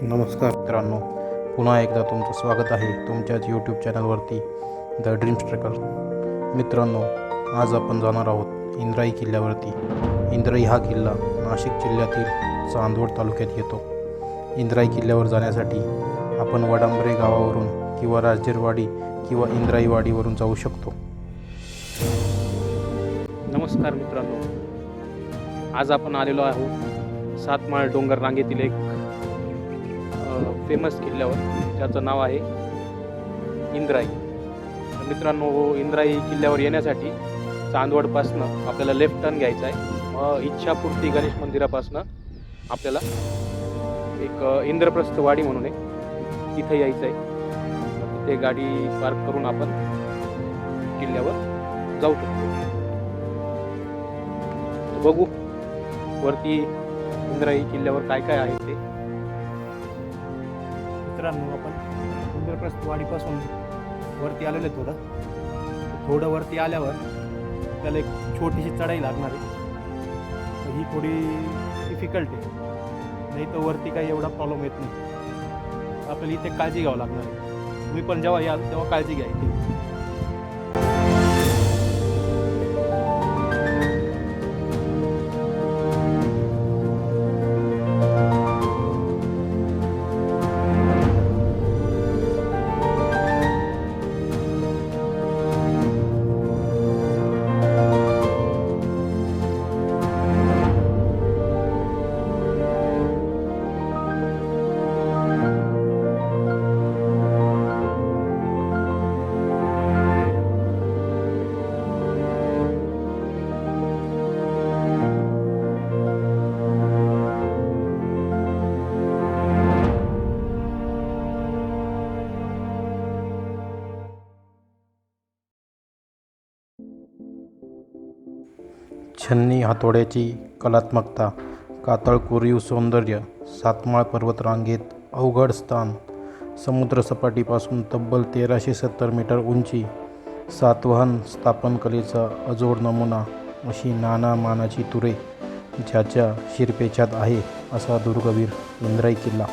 नमस्कार मित्रांनो, पुन्हा एकदा तुमचं स्वागत आहे तुमच्याच यूट्यूब चॅनलवरती द ड्रीम्स ट्रेकर. मित्रांनो, आज आपण जाणार आहोत इंद्राई किल्ल्यावरती. इंद्राई हा किल्ला नाशिक जिल्ह्यातील चांदवड तालुक्यात येतो. इंद्राई किल्ल्यावर जाण्यासाठी आपण वडांबरे गावावरून किंवा राजर्वाडी किंवा इंद्राईवाडीवरून जाऊ शकतो. नमस्कार मित्रांनो, आज आपण आलेलो आहोत सातमाळ डोंगर रांगेतील एक फेमस किल्ल्यावर, ज्याचं नाव आहे इंद्राई. मित्रांनो, इंद्राई किल्ल्यावर येण्यासाठी चांदवडपासनं आपल्याला लेफ्ट टर्न घ्यायचा आहे. इच्छापूर्ती गणेश मंदिरापासनं आपल्याला एक इंद्रप्रस्थवाडी म्हणून आहे, तिथे यायचं आहे. तिथे गाडी पार्क करून आपण किल्ल्यावर जाऊ शकतो. बघू वरती इंद्राई किल्ल्यावर काय काय आहे ते. मित्रांनो, आपण इंद्रप्रस्थवाडीपासून वरती आलेलो आहे. थोडं वरती आल्यावर त्याला एक छोटीशी चढाई लागणार आहे. ही थोडी डिफिकल्ट आहे, नाही तर वरती काही एवढा प्रॉब्लेम येत नाही. आपल्याला इथे काळजी घ्यावं लागणार आहे. तुम्ही पण जेव्हा याल तेव्हा काळजी घ्या इथे. छन्नी हातोड्याची कलात्मकता, कातळ कोरीव सौंदर्य, सातमाळ पर्वतरांगेत अवघड स्थान, समुद्रसपाटीपासून तब्बल 1370 मीटर उंची, सातवाहन स्थापनकलेचा अजोड नमुना, अशी नाना मानाची तुरे ज्याच्या शिरपेचात आहे असा दुर्गवीर इंद्राई किल्ला.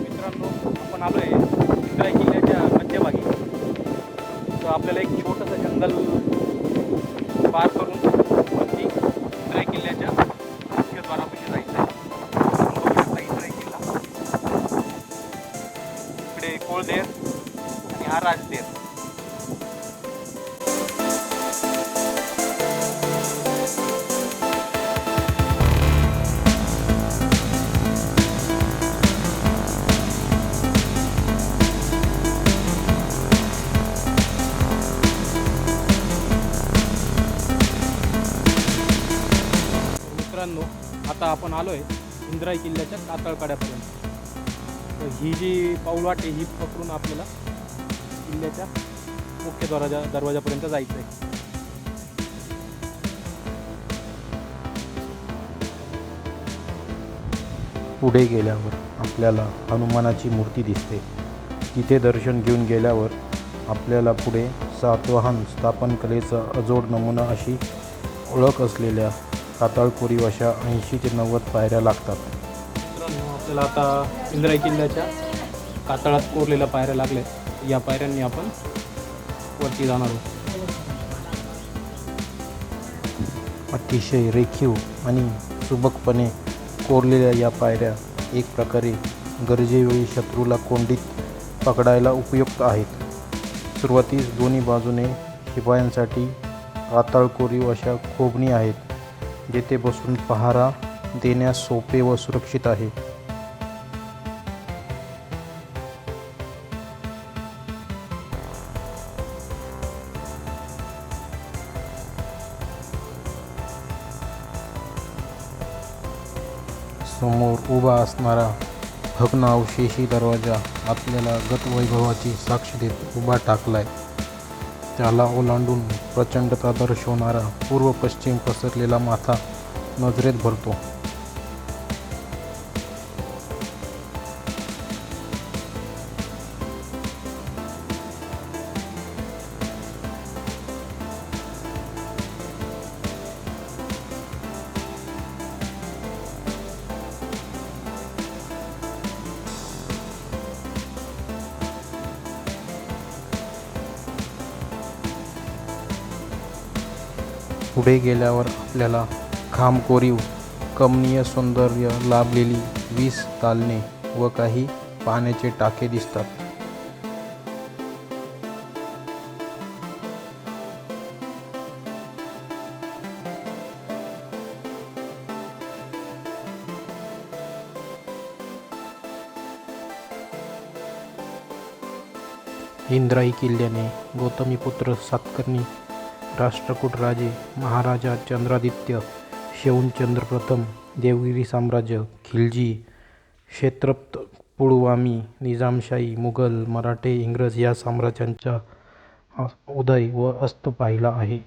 मित्रांनो, आपण आलो आहे इंद्राई किल्ल्याच्या मध्यभागी. तर आपल्याला एक छोटंसं जंगल पार करून वरती इंद्राई किल्ल्याच्या मुख्यद्वारापाशी जायचं आहे. इंद्राई किल्ला, इकडे कोळदेर आणि हा राजदेर. मित्रांनो, आता आपण आलो आहे इंद्राई किल्ल्याच्या कातळकड्यापर्यंत. तर ही जी पाऊलवाट आहे, ही पकडून आपल्याला किल्ल्याच्या मुख्य दरवाजापर्यंत जायचं आहे. पुढे गेल्यावर आपल्याला हनुमानाची मूर्ती दिसते. तिथे दर्शन घेऊन गेल्यावर आपल्याला पुढे सातवाहन स्थापनकलेचा अजोड नमुना अशी ओळख असलेल्या कातळकोरीव अशा 80 ते 90 पायऱ्या लागतात. मित्रांनो, आपल्याला आता इंद्राई किल्ल्याच्या कातळात कोरलेल्या पायऱ्या लागल्यात. या पायऱ्यांनी आपण वरती जाणार आहोत. अतिशय रेखीव आणि सुबकपणे कोरलेल्या या पायऱ्या एक प्रकारे गरजेवेळी शत्रूला कोंडीत पकडायला उपयुक्त आहेत. सुरुवातीस दोन्ही बाजूने शिपायांसाठी कातळकोरीव अशा खोबणी आहेत, जेथे बसून पहारा देण्यास सोपे व सुरक्षित आहे. समोर उभा असणारा भग्न अवशेषी दरवाजा आपल्याला गतवैभवाची साक्ष देत उभा टाकलाय. त्याला ओलांडून प्रचंडता दर्शवणारा पूर्व पश्चिम पसरलेला माथा नजरेत भरतो. पुढे गेल्यावर आपल्याला खामकोरीव कमनीय सौंदर्य लाभलेली 20 दालने व काही पाण्याचे टाके दिसतात. इंद्राई किल्ल्याने गौतमीपुत्र सातकर्णी, राष्ट्रकूट राजे महाराजा चंद्रादित्य, शौनचंद्र प्रथम, देवगिरी साम्राज्य, खिलजी, क्षेत्रप्त, पुळवामी, निजामशाही, मुघल, मराठे, इंग्रज या साम्राज्यांचा उदय व अस्त पाहिला आहे.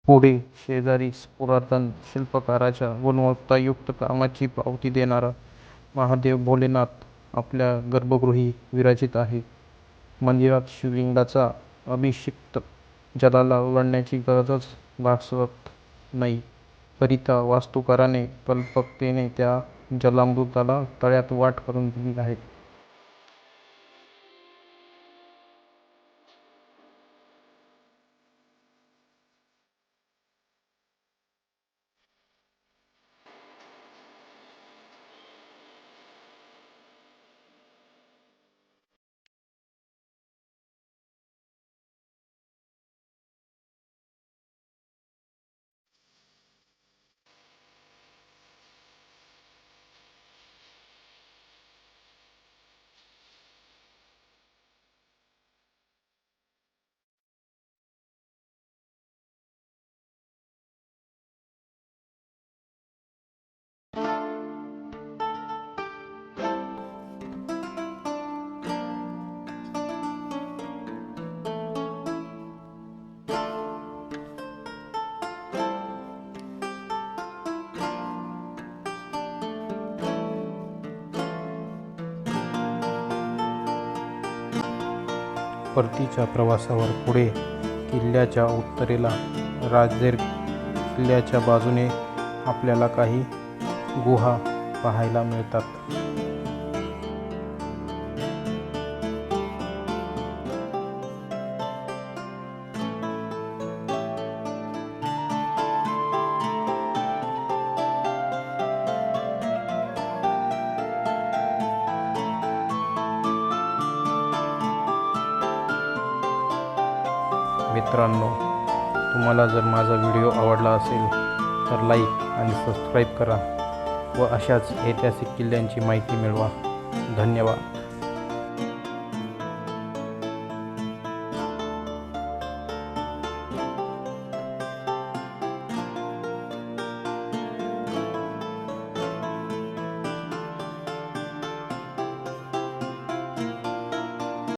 पुढे शेजारीच पुरातन शिल्पकाराच्या गुणवत्तायुक्त कामाची पावती देणारा महादेव भोलेनाथ आपल्या गर्भगृही विराजित आहे. मंदिरात शिवलिंगाचा अभिषिक्त जलाला उघडण्याची गरजच भासत नाही, करिता वास्तुकाराने कल्पकतेने त्या जलामृताला तळ्यात वाट करून दिली आहे. परतीच्या प्रवासावर पुढे किल्ल्याच्या उत्तरेला राजदेर किल्ल्याच्या बाजूने आपल्याला काही गुहा पाहायला मिळतात. मित्रांनो, तुम्हाला जर माझा व्हिडिओ आवडला असेल तर लाईक आणि सबस्क्राईब करा व अशाच ऐतिहासिक किल्ल्यांची माहिती मिळवा. धन्यवाद.